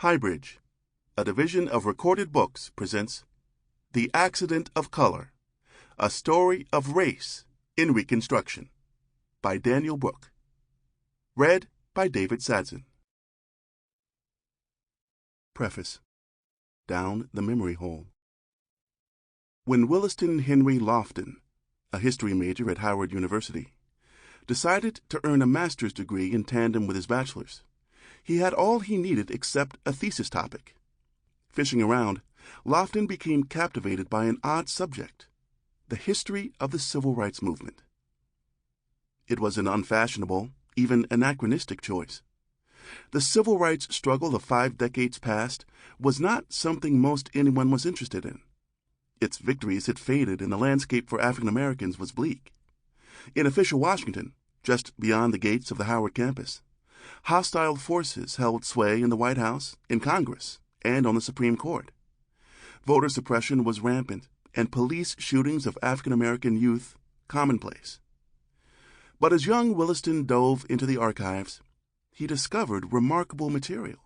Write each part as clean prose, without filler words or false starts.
Highbridge, a division of Recorded Books, presents The Accident of Color, A Story of Race in Reconstruction by Daniel Brook. Read by David Sadzin. Preface. Down the Memory Hole. When Williston Henry Lofton, a history major at Howard University, decided to earn a master's degree in tandem with his bachelor's, he had all he needed except a thesis topic. Fishing around, Lofton became captivated by an odd subject: the history of the Civil Rights Movement. It was an unfashionable, even anachronistic choice. The civil rights struggle of 5 decades past was not something most anyone was interested in. Its victories had faded, and the landscape for African Americans was bleak. In official Washington, just beyond the gates of the Howard campus, hostile forces held sway in the White House, in Congress, and on the Supreme Court. Voter suppression was rampant, and police shootings of African American youth commonplace. But as young Williston dove into the archives, he discovered remarkable material.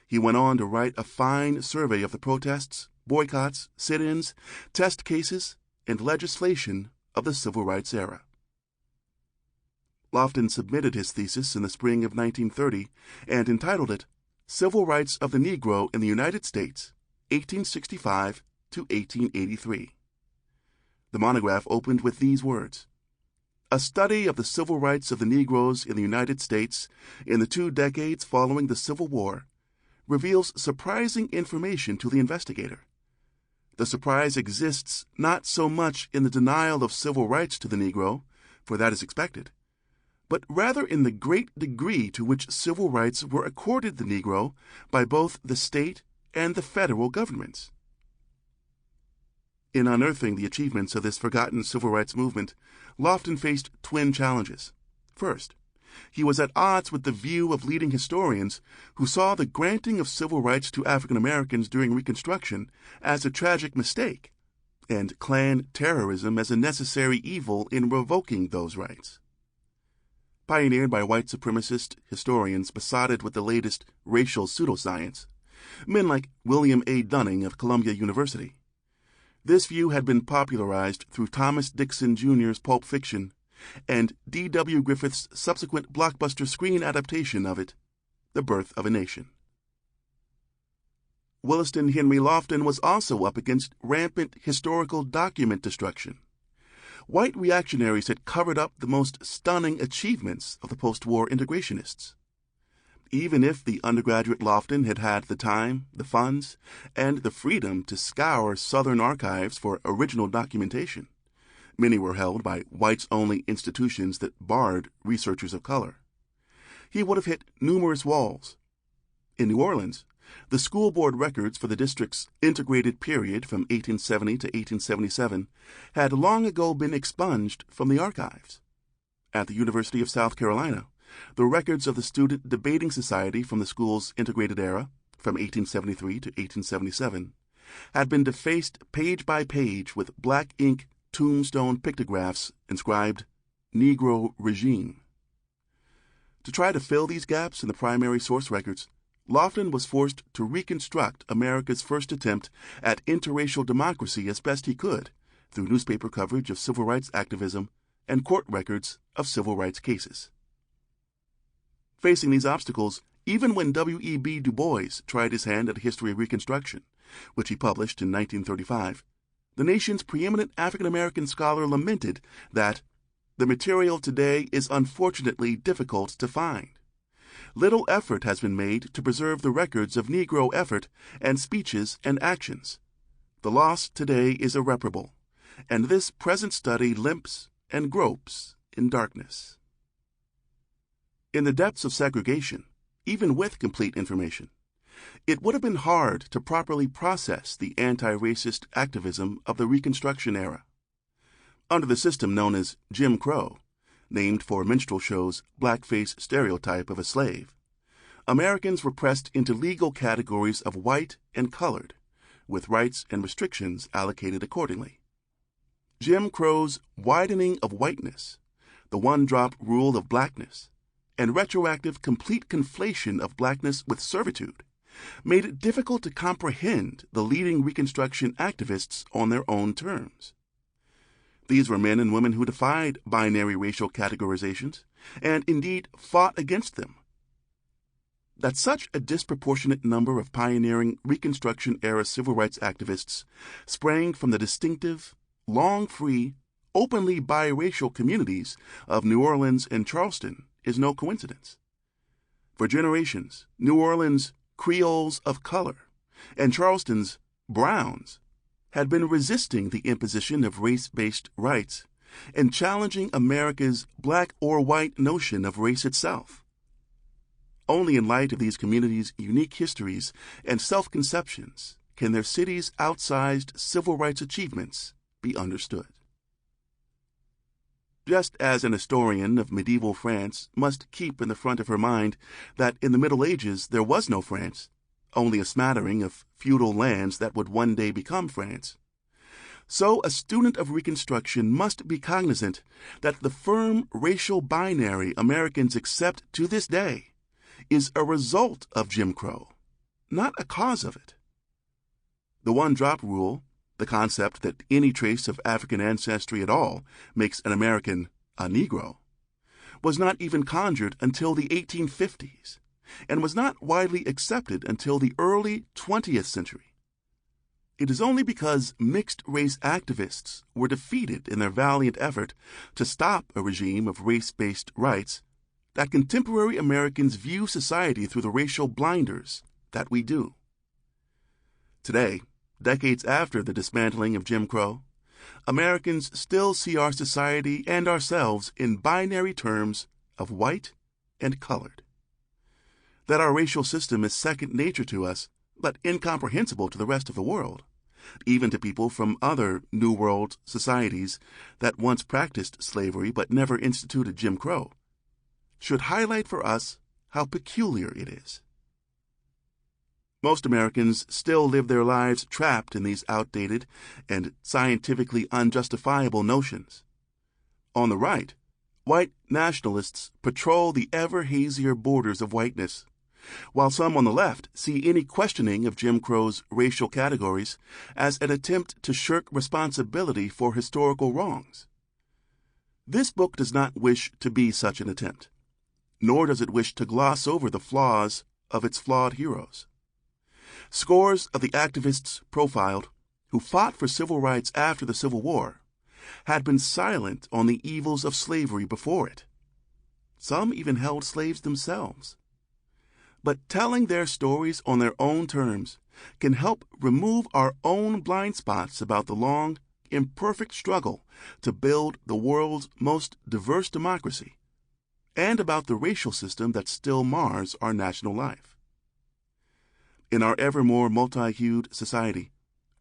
He went on to write a fine survey of the protests, boycotts, sit-ins, test cases, and legislation of the Civil Rights era. Lofton submitted his thesis in the spring of 1930 and entitled it Civil Rights of the Negro in the United States, 1865 to 1883. The monograph opened with these words: "A study of the civil rights of the Negroes in the United States in the 2 decades following the Civil War reveals surprising information to the investigator. The surprise exists not so much in the denial of civil rights to the Negro, for that is expected, but rather in the great degree to which civil rights were accorded the Negro by both the state and the federal governments." In unearthing the achievements of this forgotten civil rights movement, Lofton faced twin challenges. First, he was at odds with the view of leading historians who saw the granting of civil rights to African Americans during Reconstruction as a tragic mistake, and Klan terrorism as a necessary evil in revoking those rights. Pioneered by white supremacist historians besotted with the latest racial pseudoscience, men like William A. Dunning of Columbia University, this view had been popularized through Thomas Dixon Jr.'s Pulp Fiction and D.W. Griffith's subsequent blockbuster screen adaptation of it, The Birth of a Nation. Williston Henry Lofton was also up against rampant historical document destruction. White reactionaries had covered up the most stunning achievements of the post-war integrationists. Even if the undergraduate Lofton had had the time, the funds, and the freedom to scour Southern archives for original documentation, many were held by whites-only institutions that barred researchers of color, he would have hit numerous walls. In New Orleans, the school board records for the district's integrated period from 1870 to 1877 had long ago been expunged from the archives. At the University of South Carolina, the records of the Student Debating Society from the school's integrated era, from 1873 to 1877, had been defaced page by page with black ink tombstone pictographs inscribed Negro Regime. To try to fill these gaps in the primary source records, Lofton was forced to reconstruct America's first attempt at interracial democracy as best he could through newspaper coverage of civil rights activism and court records of civil rights cases. Facing these obstacles, even when W.E.B. Du Bois tried his hand at a history of Reconstruction, which he published in 1935, the nation's preeminent African-American scholar lamented that the material today is unfortunately difficult to find. Little effort has been made to preserve the records of Negro effort and speeches and actions. The loss today is irreparable, and this present study limps and gropes in darkness. In the depths of segregation, even with complete information, it would have been hard to properly process the anti-racist activism of the Reconstruction era. Under the system known as Jim Crow, named for minstrel show's blackface stereotype of a slave, Americans were pressed into legal categories of white and colored, with rights and restrictions allocated accordingly. Jim Crow's widening of whiteness, the one-drop rule of blackness, and retroactive complete conflation of blackness with servitude made it difficult to comprehend the leading Reconstruction activists on their own terms. These were men and women who defied binary racial categorizations and indeed fought against them. That such a disproportionate number of pioneering Reconstruction-era civil rights activists sprang from the distinctive, long-free, openly biracial communities of New Orleans and Charleston is no coincidence. For generations, New Orleans' Creoles of color and Charleston's Browns had been resisting the imposition of race-based rights and challenging America's black or white notion of race itself. Only in light of these communities' unique histories and self-conceptions can their cities' outsized civil rights achievements be understood. Just as an historian of medieval France must keep in the front of her mind that in the Middle Ages there was no France, only a smattering of feudal lands that would one day become France, so a student of Reconstruction must be cognizant that the firm racial binary Americans accept to this day is a result of Jim Crow, not a cause of it. The one-drop rule, the concept that any trace of African ancestry at all makes an American a Negro, was not even conjured until the 1850s and was not widely accepted until the early 20th century. It is only because mixed-race activists were defeated in their valiant effort to stop a regime of race-based rights that contemporary Americans view society through the racial blinders that we do. Today, decades after the dismantling of Jim Crow, Americans still see our society and ourselves in binary terms of white and colored. That our racial system is second nature to us, but incomprehensible to the rest of the world, even to people from other New World societies that once practiced slavery but never instituted Jim Crow, should highlight for us how peculiar it is. Most Americans still live their lives trapped in these outdated and scientifically unjustifiable notions. On the right, white nationalists patrol the ever hazier borders of whiteness, while some on the left see any questioning of Jim Crow's racial categories as an attempt to shirk responsibility for historical wrongs. This book does not wish to be such an attempt, nor does it wish to gloss over the flaws of its flawed heroes. Scores of the activists profiled, who fought for civil rights after the Civil War, had been silent on the evils of slavery before it. Some even held slaves themselves. But telling their stories on their own terms can help remove our own blind spots about the long, imperfect struggle to build the world's most diverse democracy, and about the racial system that still mars our national life. In our ever more multi-hued society,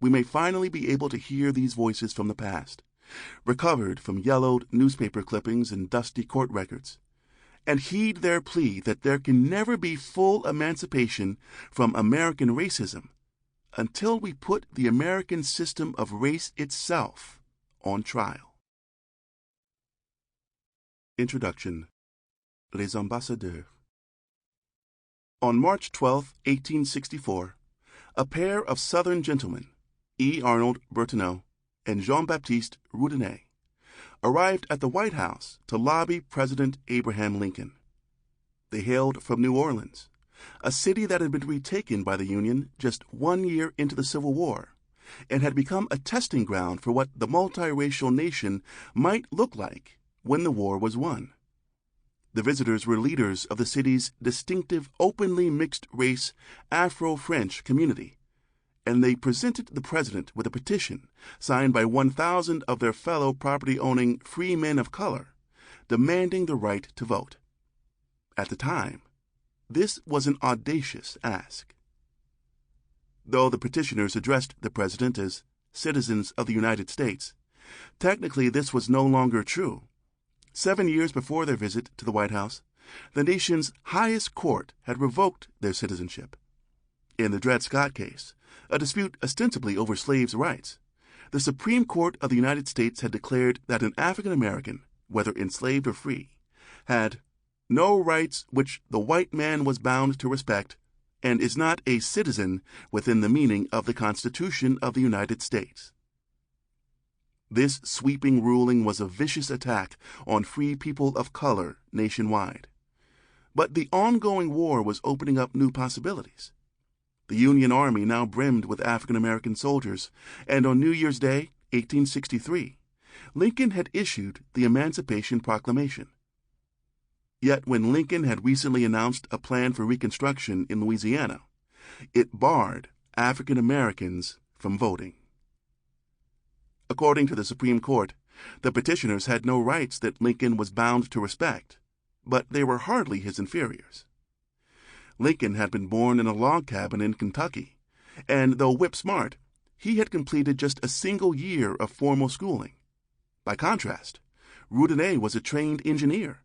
we may finally be able to hear these voices from the past, recovered from yellowed newspaper clippings and dusty court records, and heed their plea that there can never be full emancipation from American racism until we put the American system of race itself on trial. Introduction. Les Ambassadeurs. On March 12, 1864, a pair of Southern gentlemen, E. Arnold Berthenot and Jean-Baptiste Roudinet, arrived at the White House to lobby President Abraham Lincoln. They hailed from New Orleans, a city that had been retaken by the Union just 1 year into the Civil War and had become a testing ground for what the multiracial nation might look like when the war was won. The visitors were leaders of the city's distinctive openly mixed-race Afro-French community, and they presented the president with a petition signed by 1,000 of their fellow property-owning free men of color, demanding the right to vote. At the time, this was an audacious ask. Though the petitioners addressed the president as citizens of the United States, technically this was no longer true. 7 years before their visit to the White House, the nation's highest court had revoked their citizenship. In the Dred Scott case, a dispute ostensibly over slaves' rights, the Supreme Court of the United States had declared that an African American, whether enslaved or free, had no rights which the white man was bound to respect and is not a citizen within the meaning of the Constitution of the United States. This sweeping ruling was a vicious attack on free people of color nationwide. But the ongoing war was opening up new possibilities. The Union Army now brimmed with African American soldiers, and on New Year's Day, 1863, Lincoln had issued the Emancipation Proclamation. Yet when Lincoln had recently announced a plan for Reconstruction in Louisiana, it barred African Americans from voting. According to the Supreme Court, the petitioners had no rights that Lincoln was bound to respect, but they were hardly his inferiors. Lincoln had been born in a log cabin in Kentucky, and though whip-smart, he had completed just a single year of formal schooling. By contrast, Roudinet was a trained engineer.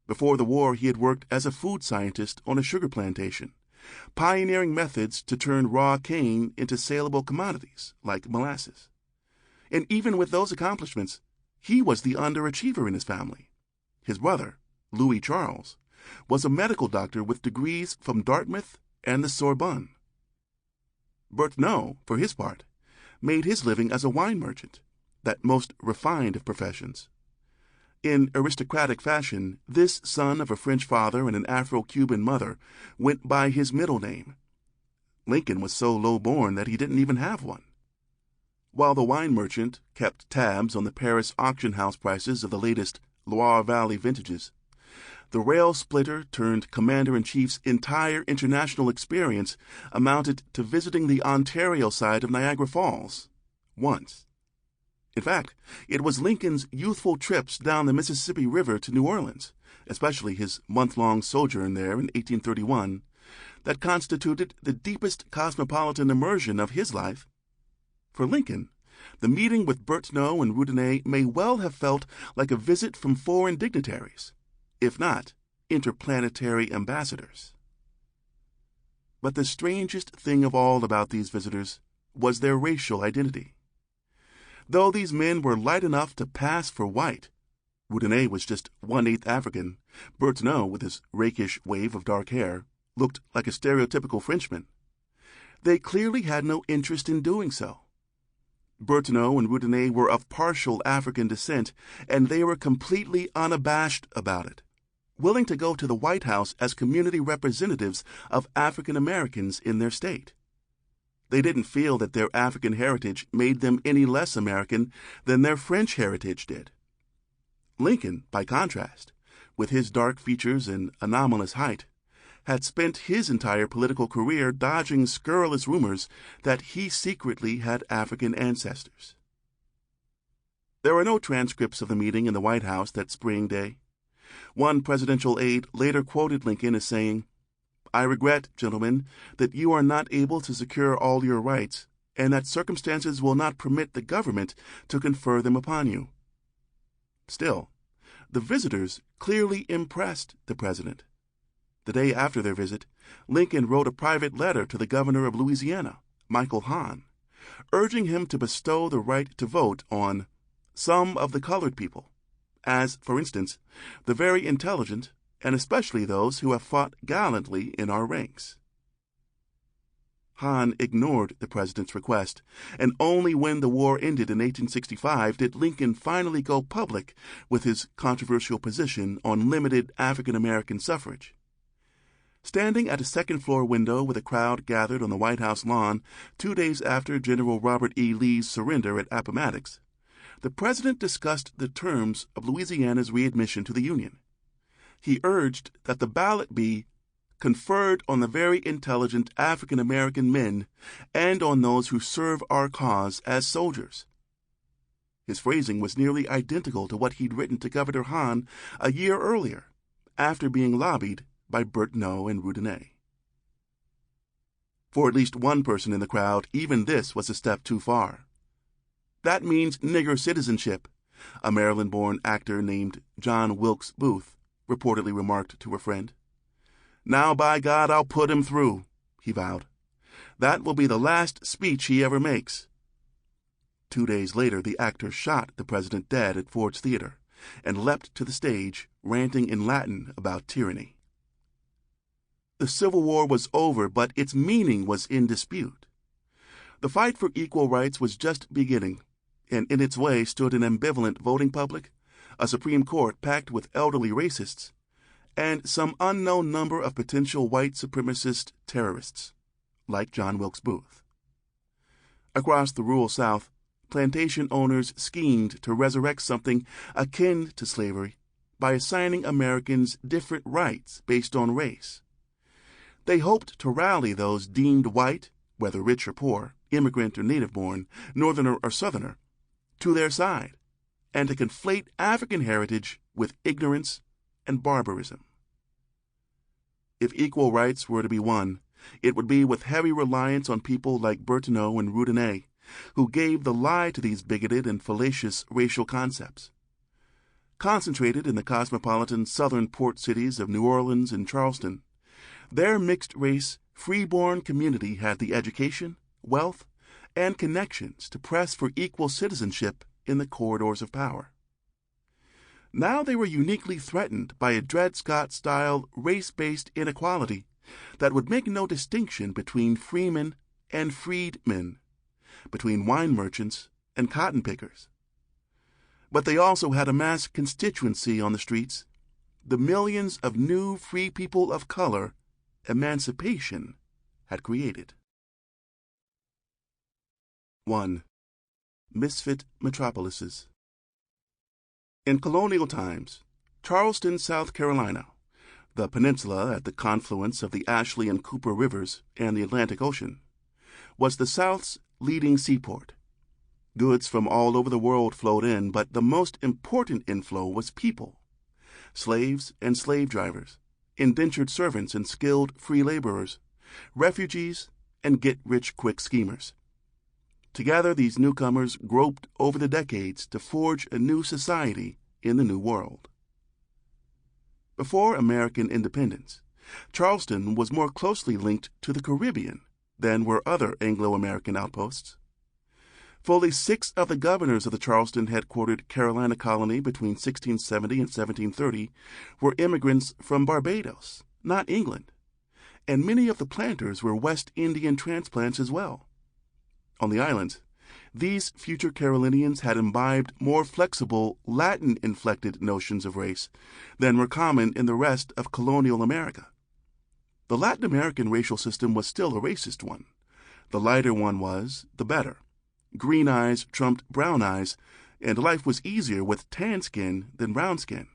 Before the war, he had worked as a food scientist on a sugar plantation, pioneering methods to turn raw cane into saleable commodities like molasses. And even with those accomplishments, he was the underachiever in his family. His brother, Louis Charles, was a medical doctor with degrees from Dartmouth and the Sorbonne. Burtneau, for his part, made his living as a wine merchant, that most refined of professions. In aristocratic fashion, this son of a French father and an Afro-Cuban mother went by his middle name. Lincoln was so low-born that he didn't even have one. While the wine merchant kept tabs on the Paris auction house prices of the latest Loire Valley vintages, the rail splitter turned commander-in-chief's entire international experience amounted to visiting the Ontario side of Niagara Falls once. In fact, it was Lincoln's youthful trips down the Mississippi River to New Orleans, especially his month-long sojourn there in 1831, that constituted the deepest cosmopolitan immersion of his life. For Lincoln, the meeting with Burtneau and Roudinet may well have felt like a visit from foreign dignitaries, if not interplanetary ambassadors. But the strangest thing of all about these visitors was their racial identity. Though these men were light enough to pass for white, Roudinet was just 1/8 African, Burtneau, with his rakish wave of dark hair, looked like a stereotypical Frenchman. They clearly had no interest in doing so. Burtneau and Roudinet were of partial African descent, and they were completely unabashed about it, willing to go to the White House as community representatives of African Americans in their state. They didn't feel that their African heritage made them any less American than their French heritage did. Lincoln, by contrast, with his dark features and anomalous height, had spent his entire political career dodging scurrilous rumors that he secretly had African ancestors. There are no transcripts of the meeting in the White House that spring day. One presidential aide later quoted Lincoln as saying, "I regret, gentlemen, that you are not able to secure all your rights, and that circumstances will not permit the government to confer them upon you." Still, the visitors clearly impressed the president. The day after their visit, Lincoln wrote a private letter to the governor of Louisiana, Michael Hahn, urging him to bestow the right to vote on some of the colored people, as, for instance, the very intelligent, and especially those who have fought gallantly in our ranks. Hahn ignored the president's request, and only when the war ended in 1865 did Lincoln finally go public with his controversial position on limited African American suffrage. Standing at a second-floor window with a crowd gathered on the White House lawn 2 days after General Robert E. Lee's surrender at Appomattox, the president discussed the terms of Louisiana's readmission to the Union. He urged that the ballot be conferred on the very intelligent African American men and on those who serve our cause as soldiers. His phrasing was nearly identical to what he'd written to Governor Hahn a year earlier, after being lobbied by Burtneau and Roudinet. For at least one person in the crowd, even this was a step too far. "That means nigger citizenship," a Maryland-born actor named John Wilkes Booth reportedly remarked to a friend. "Now, by God, I'll put him through," he vowed. "That will be the last speech he ever makes." 2 days later, the actor shot the president dead at Ford's Theater and leapt to the stage, ranting in Latin about tyranny. The Civil War was over, but its meaning was in dispute. The fight for equal rights was just beginning, and in its way stood an ambivalent voting public, a Supreme Court packed with elderly racists, and some unknown number of potential white supremacist terrorists, like John Wilkes Booth. Across the rural South, plantation owners schemed to resurrect something akin to slavery by assigning Americans different rights based on race. They hoped to rally those deemed white, whether rich or poor, immigrant or native-born, northerner or southerner, to their side, and to conflate African heritage with ignorance and barbarism. If equal rights were to be won, it would be with heavy reliance on people like Bertineau and Roudinet, who gave the lie to these bigoted and fallacious racial concepts. Concentrated in the cosmopolitan southern port cities of New Orleans and Charleston, their mixed-race, free-born community had the education, wealth, and connections to press for equal citizenship in the corridors of power. Now they were uniquely threatened by a Dred Scott-style race-based inequality that would make no distinction between freemen and freedmen, between wine merchants and cotton pickers. But they also had a mass constituency on the streets, the millions of new free people of color Emancipation had created. 1. Misfit Metropolises. In colonial times, Charleston, South Carolina, the peninsula at the confluence of the Ashley and Cooper Rivers and the Atlantic Ocean, was the South's leading seaport. Goods from all over the world flowed in, but the most important inflow was people: slaves and slave drivers, indentured servants and skilled free laborers, refugees and get-rich-quick schemers. Together, these newcomers groped over the decades to forge a new society in the New World. Before American independence, Charleston was more closely linked to the Caribbean than were other Anglo-American outposts. Fully 6 of the governors of the Charleston headquartered Carolina colony between 1670 and 1730 were immigrants from Barbados, not England, and many of the planters were West Indian transplants as well. On the islands, these future Carolinians had imbibed more flexible, Latin-inflected notions of race than were common in the rest of colonial America. The Latin American racial system was still a racist one. The lighter one was, the better. Green eyes trumped brown eyes, and life was easier with tan skin than brown skin.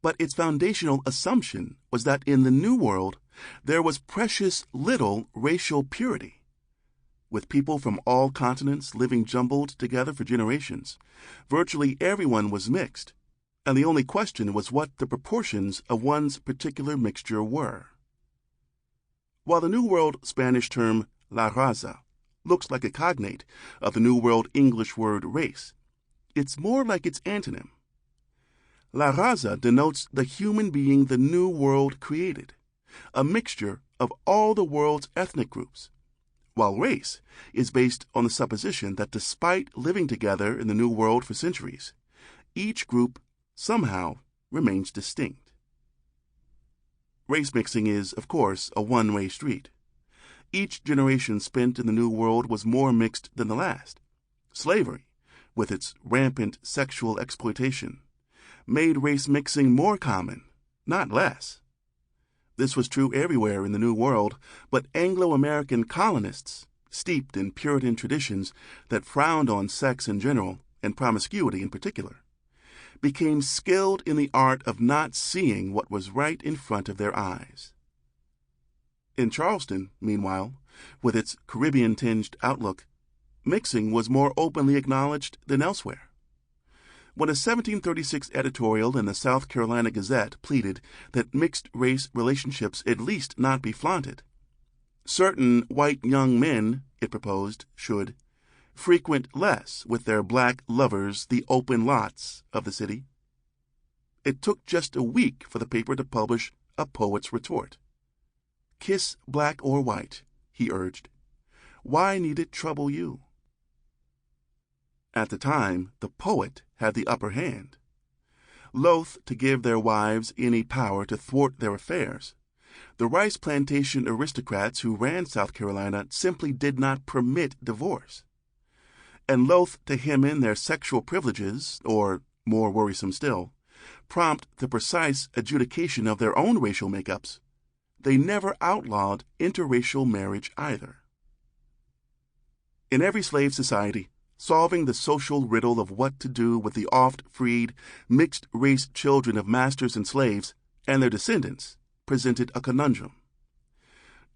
But its foundational assumption was that in the New World there was precious little racial purity. With people from all continents living jumbled together for generations, virtually everyone was mixed, and the only question was what the proportions of one's particular mixture were. While the New World Spanish term la raza looks like a cognate of the New World English word race, it's more like its antonym. La raza denotes the human being the New World created, a mixture of all the world's ethnic groups, while race is based on the supposition that despite living together in the New World for centuries, each group somehow remains distinct. Race mixing is, of course, a one-way street. Each generation spent in the New World was more mixed than the last. Slavery, with its rampant sexual exploitation, made race mixing more common, not less. This was true everywhere in the New World, but Anglo-American colonists, steeped in Puritan traditions that frowned on sex in general and promiscuity in particular, became skilled in the art of not seeing what was right in front of their eyes. In Charleston, meanwhile, with its Caribbean-tinged outlook, mixing was more openly acknowledged than elsewhere. When a 1736 editorial in the South Carolina Gazette pleaded that mixed-race relationships at least not be flaunted, certain white young men, it proposed, should frequent less with their black lovers the open lots of the city. It took just a week for the paper to publish a poet's retort. "Kiss black or white," he urged. "Why need it trouble you?" At the time, the poet had the upper hand. Loath to give their wives any power to thwart their affairs, The rice plantation aristocrats who ran South Carolina simply did not permit divorce. And loath to hem in their sexual privileges, or, more worrisome still, prompt the precise adjudication of their own racial makeups, they never outlawed interracial marriage either. In every slave society, solving the social riddle of what to do with the oft-freed, mixed-race children of masters and slaves and their descendants presented a conundrum.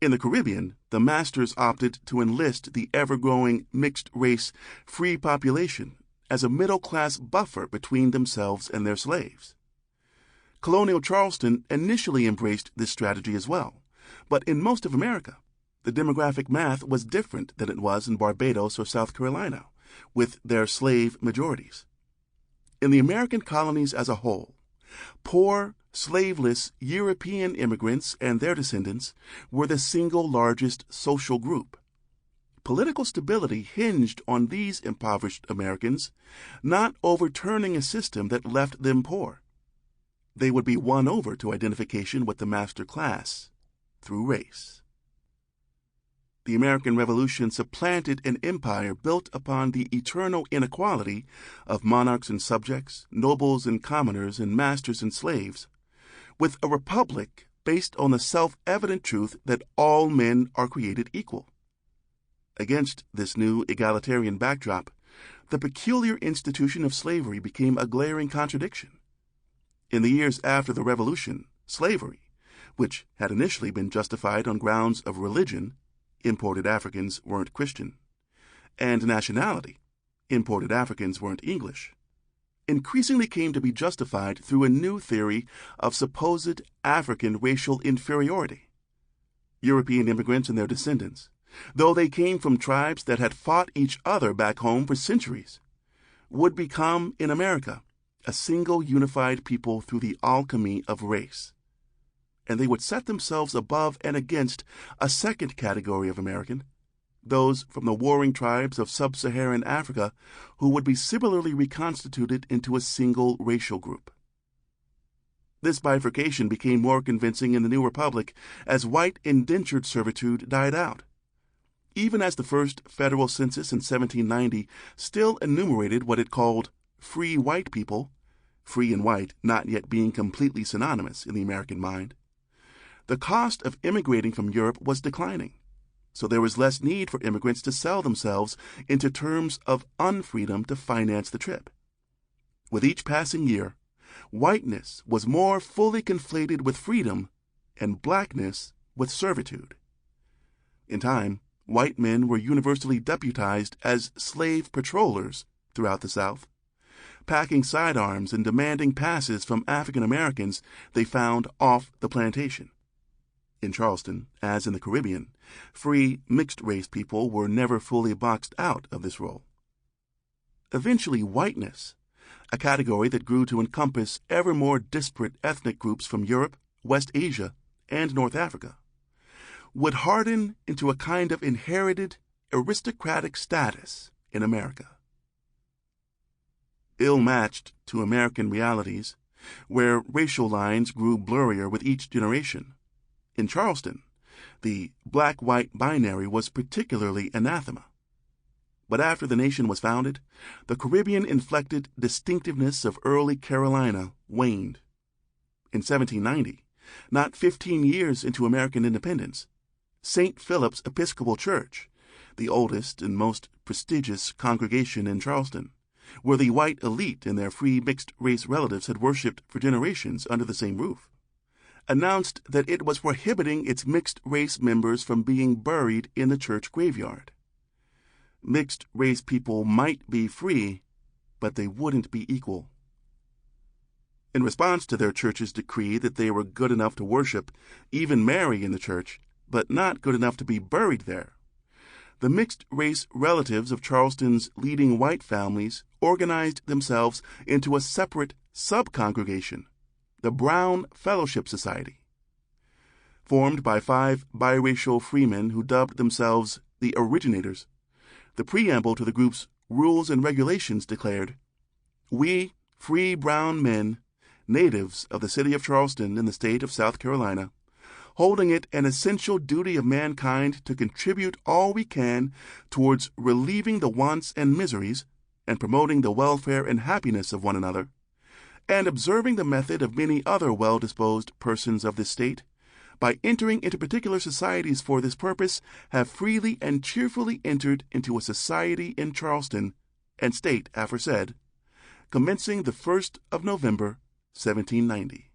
In the Caribbean, the masters opted to enlist the ever-growing mixed-race free population as a middle-class buffer between themselves and their slaves. Colonial Charleston initially embraced this strategy as well, but in most of America, the demographic math was different than it was in Barbados or South Carolina, with their slave majorities. In the American colonies as a whole, poor, slaveless European immigrants and their descendants were the single largest social group. Political stability hinged on these impoverished Americans not overturning a system that left them poor. They would be won over to identification with the master class through race. The American Revolution supplanted an empire built upon the eternal inequality of monarchs and subjects, nobles and commoners, and masters and slaves, with a republic based on the self-evident truth that all men are created equal. Against this new egalitarian backdrop, the peculiar institution of slavery became a glaring contradiction. In the years after the Revolution, slavery, which had initially been justified on grounds of religion, imported Africans weren't Christian, and nationality, imported Africans weren't English, increasingly came to be justified through a new theory of supposed African racial inferiority. European immigrants and their descendants, though they came from tribes that had fought each other back home for centuries, would become, in America, a single unified people through the alchemy of race. And they would set themselves above and against a second category of American, those from the warring tribes of sub-Saharan Africa who would be similarly reconstituted into a single racial group. This bifurcation became more convincing in the new republic as white indentured servitude died out. Even as the first federal census in 1790 still enumerated what it called free white people, free and white not yet being completely synonymous in the American mind, the cost of immigrating from Europe was declining, so there was less need for immigrants to sell themselves into terms of unfreedom to finance the trip. With each passing year, whiteness was more fully conflated with freedom and blackness with servitude. In time, white men were universally deputized as slave patrollers throughout the South, packing sidearms and demanding passes from African Americans they found off the plantation. In Charleston, as in the Caribbean, free mixed-race people were never fully boxed out of this role. Eventually, whiteness, a category that grew to encompass ever more disparate ethnic groups from Europe, West Asia, and North Africa, would harden into a kind of inherited aristocratic status in America. Ill-matched to American realities, where racial lines grew blurrier with each generation, in Charleston, the black-white binary was particularly anathema. But after the nation was founded, the Caribbean-inflected distinctiveness of early Carolina waned. In 1790, not 15 years into American independence, St. Philip's Episcopal Church, the oldest and most prestigious congregation in Charleston, where the white elite and their free mixed-race relatives had worshipped for generations under the same roof, announced that it was prohibiting its mixed-race members from being buried in the church graveyard. Mixed-race people might be free, but they wouldn't be equal. In response to their church's decree that they were good enough to worship, even marry in the church, but not good enough to be buried there, the mixed-race relatives of Charleston's leading white families organized themselves into a separate sub-congregation, the Brown Fellowship Society. Formed by 5 biracial freemen who dubbed themselves the Originators, the preamble to the group's rules and regulations declared, "We, free brown men, natives of the city of Charleston in the state of South Carolina, holding it an essential duty of mankind to contribute all we can towards relieving the wants and miseries and promoting the welfare and happiness of one another, and observing the method of many other well-disposed persons of this state, by entering into particular societies for this purpose, have freely and cheerfully entered into a society in Charleston and state aforesaid, commencing the 1st of November, 1790.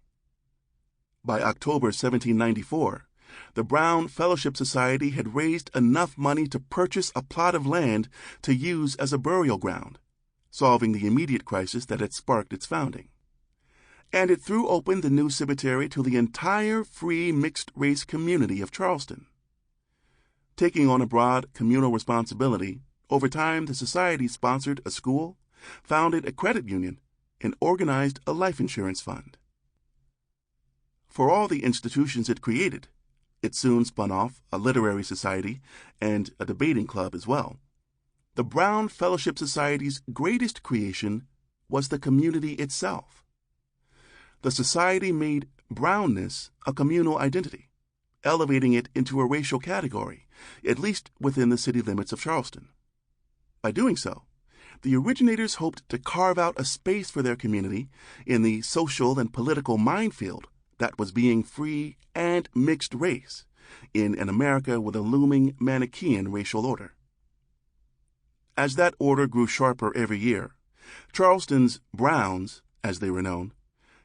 By October 1794, the Brown Fellowship Society had raised enough money to purchase a plot of land to use as a burial ground, solving the immediate crisis that had sparked its founding. And it threw open the new cemetery to the entire free mixed-race community of Charleston. Taking on a broad communal responsibility, over time the society sponsored a school, founded a credit union, and organized a life insurance fund. For all the institutions it created, it soon spun off a literary society and a debating club as well. The Brown Fellowship Society's greatest creation was the community itself. The society made brownness a communal identity, elevating it into a racial category, at least within the city limits of Charleston. By doing so, the originators hoped to carve out a space for their community in the social and political minefield that was being free and mixed race in an America with a looming Manichaean racial order. As that order grew sharper every year, Charleston's Browns, as they were known,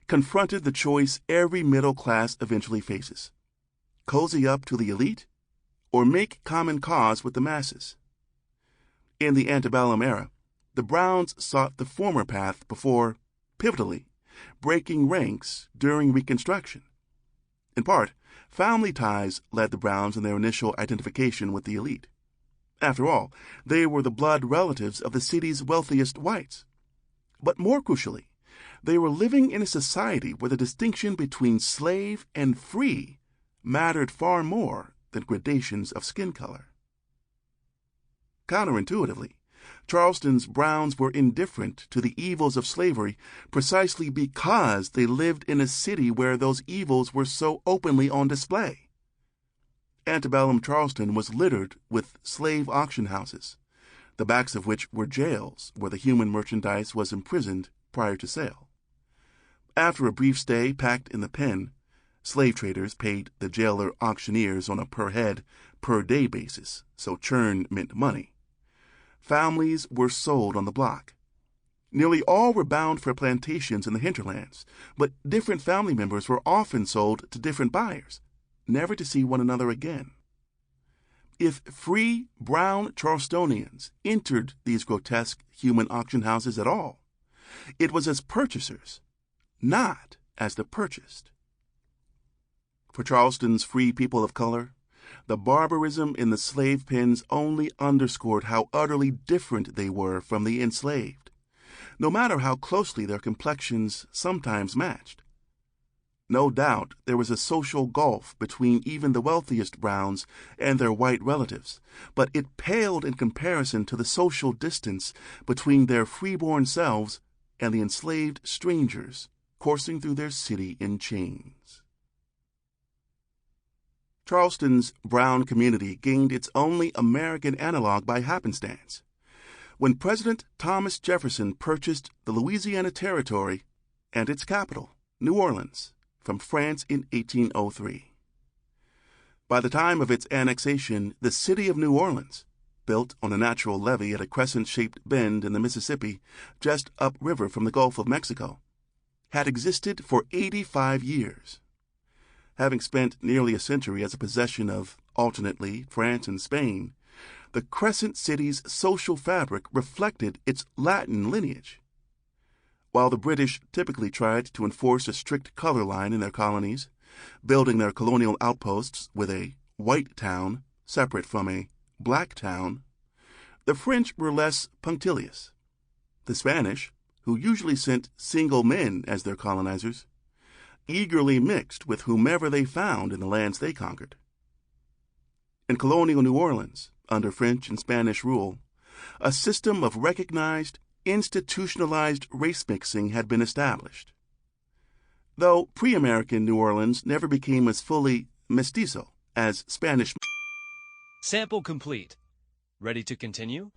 confronted the choice every middle class eventually faces: cozy up to the elite or make common cause with the masses. In the antebellum era, the Browns sought the former path before, pivotally, breaking ranks during Reconstruction. In part, family ties led the Browns in their initial identification with the elite. After all, they were the blood relatives of the city's wealthiest whites. But more crucially, they were living in a society where the distinction between slave and free mattered far more than gradations of skin color. Counterintuitively, Charleston's Browns were indifferent to the evils of slavery precisely because they lived in a city where those evils were so openly on display. Antebellum Charleston was littered with slave auction houses, the backs of which were jails where the human merchandise was imprisoned prior to sale. After a brief stay packed in the pen, slave traders paid the jailer auctioneers on a per-head, per-day basis, so churn meant money. Families were sold on the block. Nearly all were bound for plantations in the hinterlands, but different family members were often sold to different buyers, never to see one another again. If free brown Charlestonians entered these grotesque human auction houses at all, it was as purchasers, not as the purchased. For Charleston's free people of color, the barbarism in the slave pens only underscored how utterly different they were from the enslaved, no matter how closely their complexions sometimes matched. No doubt there was a social gulf between even the wealthiest Browns and their white relatives, but it paled in comparison to the social distance between their freeborn selves and the enslaved strangers coursing through their city in chains. Charleston's Brown community gained its only American analog by happenstance. When President Thomas Jefferson purchased the Louisiana Territory and its capital, New Orleans, from France in 1803. By the time of its annexation, the city of New Orleans, built on a natural levee at a crescent-shaped bend in the Mississippi just upriver from the Gulf of Mexico, had existed for 85 years. Having spent nearly a century as a possession of, alternately, France and Spain, the crescent city's social fabric reflected its Latin lineage. While the British typically tried to enforce a strict color line in their colonies, building their colonial outposts with a white town separate from a black town, the French were less punctilious. The Spanish, who usually sent single men as their colonizers, eagerly mixed with whomever they found in the lands they conquered. In colonial New Orleans, under French and Spanish rule, a system of recognized, institutionalized race mixing had been established. Though pre-American New Orleans never became as fully mestizo, as Spanish. Sample complete. Ready to continue?